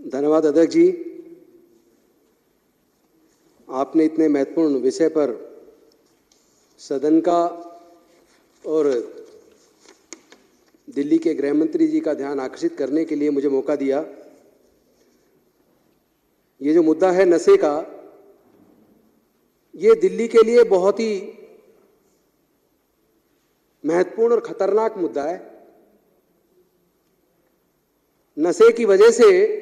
धन्यवाद अध्यक्ष जी। आपने इतने महत्वपूर्ण विषय पर सदन का और दिल्ली के गृह मंत्री जी का ध्यान आकर्षित करने के लिए मुझे मौका दिया। ये जो मुद्दा है नशे का, ये दिल्ली के लिए बहुत ही महत्वपूर्ण और खतरनाक मुद्दा है। नशे की वजह से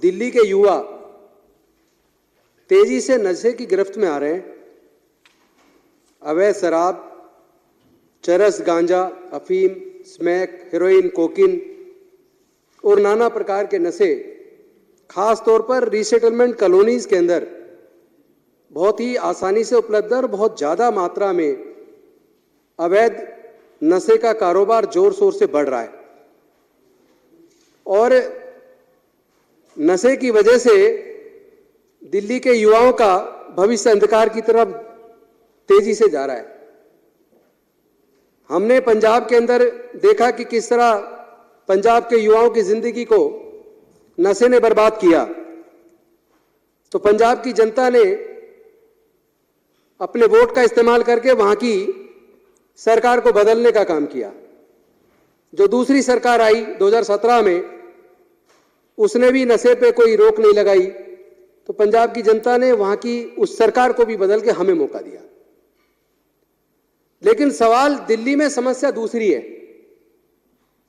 दिल्ली के युवा तेजी से नशे की गिरफ्त में आ रहे हैं। अवैध शराब, चरस, गांजा, अफीम, स्मैक, हेरोइन, कोकीन और नाना प्रकार के नशे खास तौर पर रीसेटलमेंट कॉलोनीज के अंदर बहुत ही आसानी से उपलब्ध और बहुत ज़्यादा मात्रा में अवैध नशे का कारोबार जोर शोर से बढ़ रहा है। और नशे की वजह से दिल्ली के युवाओं का भविष्य अंधकार की तरफ तेजी से जा रहा है। हमने पंजाब के अंदर देखा कि किस तरह पंजाब के युवाओं की जिंदगी को नशे ने बर्बाद किया। तो पंजाब की जनता ने अपने वोट का इस्तेमाल करके वहां की सरकार को बदलने का काम किया। जो दूसरी सरकार आई 2017 में, उसने भी नशे पे कोई रोक नहीं लगाई। तो पंजाब की जनता ने वहां की उस सरकार को भी बदल के हमें मौका दिया। लेकिन सवाल दिल्ली में समस्या दूसरी है।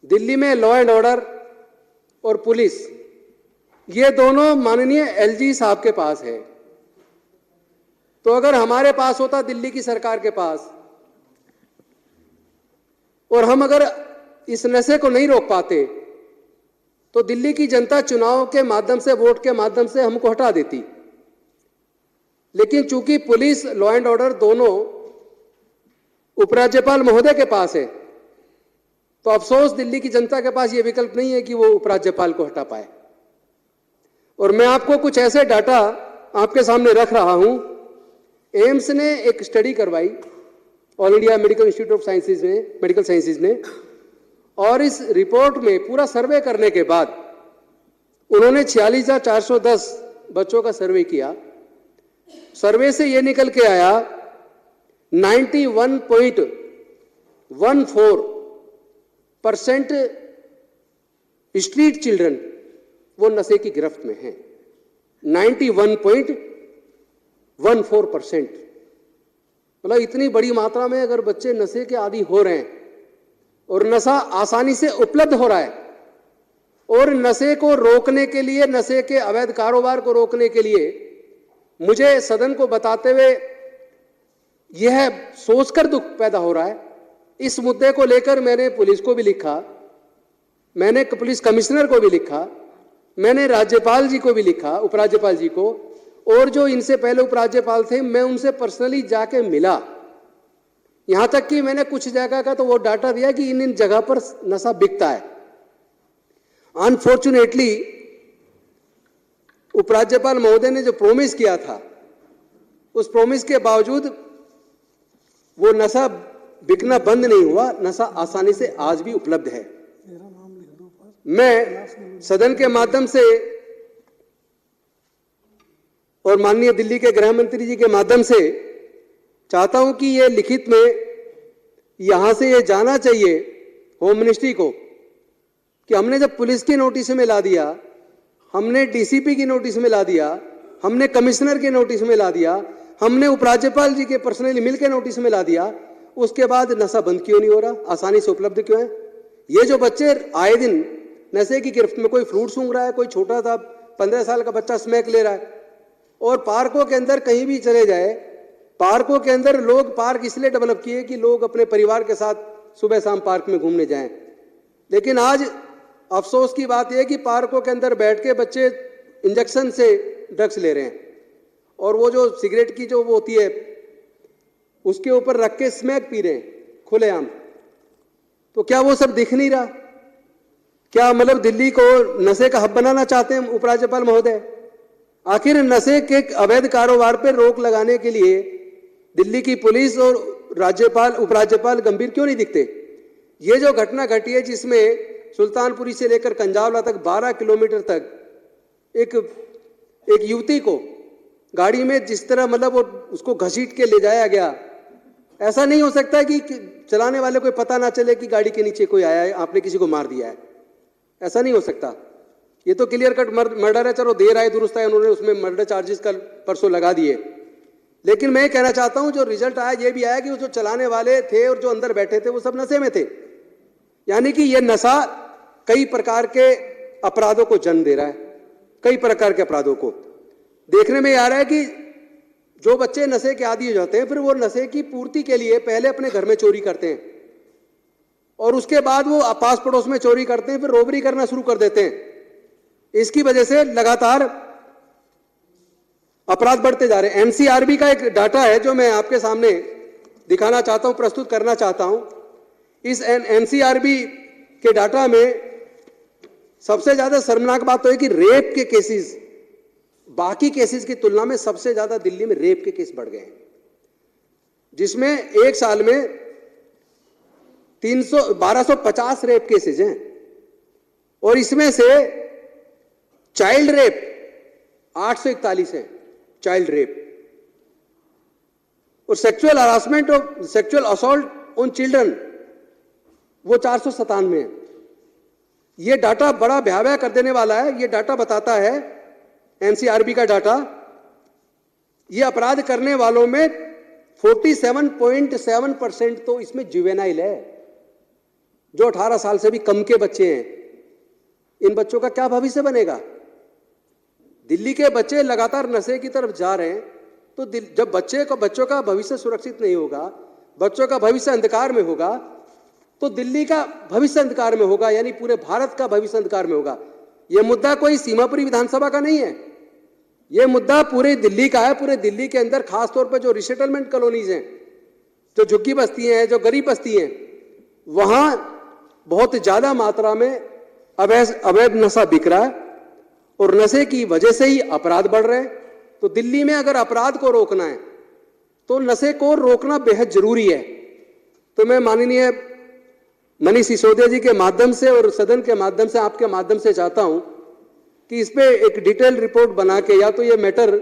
दिल्ली में लॉ एंड ऑर्डर और पुलिस, ये दोनों माननीय एलजी साहब के पास है। तो अगर हमारे पास होता, दिल्ली की सरकार के पास, और हम अगर इस नशे को नहीं रोक पाते, तो दिल्ली की जनता चुनाव के माध्यम से, वोट के माध्यम से हमको हटा देती। लेकिन चूंकि पुलिस, लॉ एंड ऑर्डर दोनों उपराज्यपाल महोदय के पास है, तो अफसोस दिल्ली की जनता के पास यह विकल्प नहीं है कि वो उपराज्यपाल को हटा पाए। और मैं आपको कुछ ऐसे डाटा आपके सामने रख रहा हूं। एम्स ने एक स्टडी करवाई, all India medical institute of sciences ने, मेडिकल साइंसेज ने, और इस रिपोर्ट में पूरा सर्वे करने के बाद उन्होंने 46,410 बच्चों का सर्वे किया। सर्वे से यह निकल के आया 91.14% स्ट्रीट चिल्ड्रन वो नशे की गिरफ्त में हैं। 91.14%, मतलब इतनी बड़ी मात्रा में अगर बच्चे नशे के आदी हो रहे हैं और नशा आसानी से उपलब्ध हो रहा है, और नशे को रोकने के लिए, नशे के अवैध कारोबार को रोकने के लिए मुझे सदन को बताते हुए यह सोचकर दुख पैदा हो रहा है। इस मुद्दे को लेकर मैंने पुलिस को भी लिखा, मैंने पुलिस कमिश्नर को भी लिखा, मैंने राज्यपाल जी को भी लिखा, उपराज्यपाल जी को, और जो इनसे पहले उपराज्यपाल थे मैं उनसे पर्सनली जाके मिला। यहां तक कि मैंने कुछ जगह का तो वो डाटा दिया कि इन जगह पर नशा बिकता है। अनफॉर्चुनेटली उपराज्यपाल महोदय ने जो प्रॉमिस किया था, उस प्रॉमिस के बावजूद वो नशा बिकना बंद नहीं हुआ। नशा आसानी से आज भी उपलब्ध है। मैं सदन के माध्यम से और माननीय दिल्ली के गृह मंत्री जी के माध्यम से चाहता हूं कि ये लिखित में यहां से ये जाना चाहिए होम मिनिस्ट्री को कि हमने जब पुलिस की नोटिस में ला दिया, हमने डीसीपी की नोटिस में ला दिया, हमने कमिश्नर के नोटिस में ला दिया, हमने उपराज्यपाल जी के पर्सनली मिलकर नोटिस में ला दिया, उसके बाद नशा बंद क्यों नहीं हो रहा? आसानी से उपलब्ध क्यों है? ये जो बच्चे आए दिन नशे की गिरफ्त में, कोई फ्रूट सूंघ रहा है, कोई छोटा सा 15 साल का बच्चा स्मैक ले रहा है, और पार्कों के अंदर कहीं भी चले जाए, पार्कों के अंदर लोग पार्क इसलिए डेवलप किए कि लोग अपने परिवार के साथ सुबह शाम पार्क में घूमने जाएं। लेकिन आज अफसोस की बात यह है कि पार्कों के अंदर बैठ के बच्चे इंजेक्शन से ड्रग्स ले रहे हैं, और वो जो सिगरेट की जो वो होती है उसके ऊपर रख के स्मैक पी रहे हैं खुलेआम। तो क्या वो सब दिख नहीं रहा? क्या मतलब दिल्ली को नशे का हब बनाना चाहते हैं उपराज्यपाल महोदय? आखिर नशे के अवैध कारोबार पर रोक लगाने के लिए दिल्ली की पुलिस और राज्यपाल, उपराज्यपाल गंभीर क्यों नहीं दिखते? ये जो घटना घटी है जिसमें सुल्तानपुरी से लेकर कंजावला तक 12 किलोमीटर तक एक युवती को गाड़ी में जिस तरह मतलब वो उसको घसीट के ले जाया गया, ऐसा नहीं हो सकता कि चलाने वाले को पता ना चले कि गाड़ी के नीचे कोई आया है, आपने किसी को मार दिया है। ऐसा नहीं हो सकता। ये तो क्लियर कट मर्डर है। चलो देर आए दुरुस्त है, उन्होंने उसमें मर्डर चार्जेस कल परसों लगा दिए। लेकिन मैं कहना चाहता हूं जो रिजल्ट आया ये भी आया कि जो चलाने वाले थे और जो अंदर बैठे थे वो सब नशे में थे। यानी कि ये नशा कई प्रकार के अपराधों को जन्म दे रहा है। कई प्रकार के अपराधों को देखने में आ रहा है कि जो बच्चे नशे के आदी हो जाते हैं फिर वो नशे की पूर्ति के लिए पहले अपने घर में चोरी करते हैं और उसके बाद वो पास पड़ोस में चोरी करते हैं, फिर रोबरी करना शुरू कर देते हैं। इसकी वजह से लगातार अपराध बढ़ते जा रहे हैं। एनसीआरबी का एक डाटा है जो मैं आपके सामने दिखाना चाहता हूं, प्रस्तुत करना चाहता हूं। इस एनसीआरबी के डाटा में सबसे ज्यादा शर्मनाक बात तो है कि रेप के केसेस बाकी केसेस की तुलना में सबसे ज्यादा दिल्ली में रेप के केस बढ़ गए हैं, जिसमें एक साल में 1250 रेप केसेस हैं और इसमें से चाइल्ड रेप 841 है। चाइल्ड रेप और सेक्सुअल हरासमेंट और सेक्सुअल असॉल्ट ऑन चिल्ड्रन वो 497 है। ये डाटा बड़ा भयावह कर देने वाला है। ये डाटा बताता है, एनसीआरबी का डाटा, ये अपराध करने वालों में 47.7% तो इसमें जुवेनाइल है, जो 18 साल से भी कम के बच्चे हैं। इन बच्चों का क्या भविष्य बनेगा? दिल्ली के बच्चे लगातार नशे की तरफ जा रहे हैं, तो जब बच्चों का भविष्य सुरक्षित नहीं होगा, बच्चों का भविष्य अंधकार में होगा, तो दिल्ली का भविष्य अंधकार में होगा, यानी पूरे भारत का भविष्य अंधकार में होगा। यह मुद्दा कोई सीमापुरी विधानसभा का नहीं है, यह मुद्दा पूरे दिल्ली का है। पूरे दिल्ली के अंदर खासतौर पर जो रिसेटलमेंट कॉलोनीज हैं, जो झुग्गी बस्ती हैं, जो गरीब बस्ती हैं, वहां बहुत ज्यादा मात्रा में अवैध नशा बिक रहा है और नशे की वजह से ही अपराध बढ़ रहे हैं। तो दिल्ली में अगर अपराध को रोकना है तो नशे को रोकना बेहद जरूरी है। तो मैं माननीय मनीष सिसोदिया जी के माध्यम से और सदन के माध्यम से, आपके माध्यम से चाहता हूं कि इस पे एक डिटेल रिपोर्ट बना के या तो ये मैटर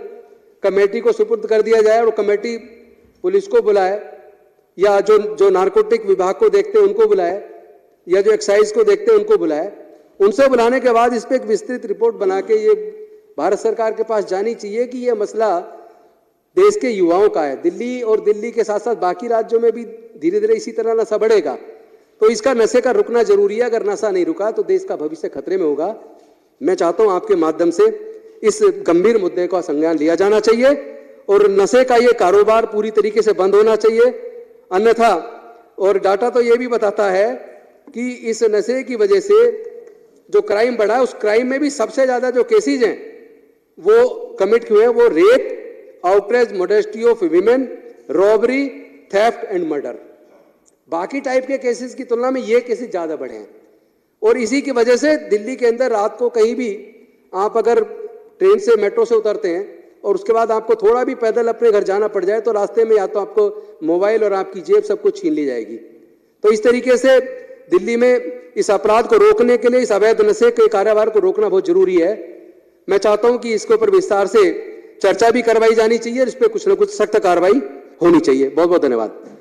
कमेटी को सुपुर्द कर दिया जाए और कमेटी पुलिस को बुलाए, या जो नारकोटिक विभाग को देखते हैं उनको बुलाए, या जो एक्साइज को देखते हैं उनको बुलाए। उनसे बुलाने के बाद इस पे एक विस्तृत रिपोर्ट बना के ये भारत सरकार के पास जानी चाहिए कि ये मसला देश के युवाओं का है। दिल्ली और दिल्ली के साथ साथ बाकी राज्यों में भी धीरे धीरे इसी तरह नशा बढ़ेगा, तो इसका नशे का रुकना जरूरी है। अगर नशा नहीं रुका तो देश का भविष्य खतरे में होगा। मैं चाहता हूं आपके माध्यम से इस गंभीर मुद्दे का संज्ञान लिया जाना चाहिए और नशे का ये कारोबार पूरी तरीके से बंद होना चाहिए, अन्यथा। और डाटा तो ये भी बताता है कि इस नशे की वजह से जो क्राइम बढ़ा है, उस क्राइम में भी सबसे ज्यादा जो केसेज हैं वो कमिट हुए हैं वो rape, outrage modesty of women, robbery, theft and murder. बाकी टाइप के केसेस की तुलना में ये केसेस ज्यादा बढ़े हैं और इसी की वजह से दिल्ली के अंदर रात को कहीं भी आप अगर ट्रेन से, मेट्रो से उतरते हैं और उसके बाद आपको थोड़ा भी पैदल अपने घर जाना पड़ जाए तो रास्ते में या तो आपको मोबाइल और आपकी जेब सब कुछ छीन ली जाएगी। तो इस तरीके से दिल्ली में इस अपराध को रोकने के लिए, इस अवैध नशे के कारोबार को रोकना बहुत जरूरी है। मैं चाहता हूं कि इसके ऊपर विस्तार से चर्चा भी करवाई जानी चाहिए और इस पर कुछ न कुछ सख्त कार्रवाई होनी चाहिए। बहुत बहुत धन्यवाद।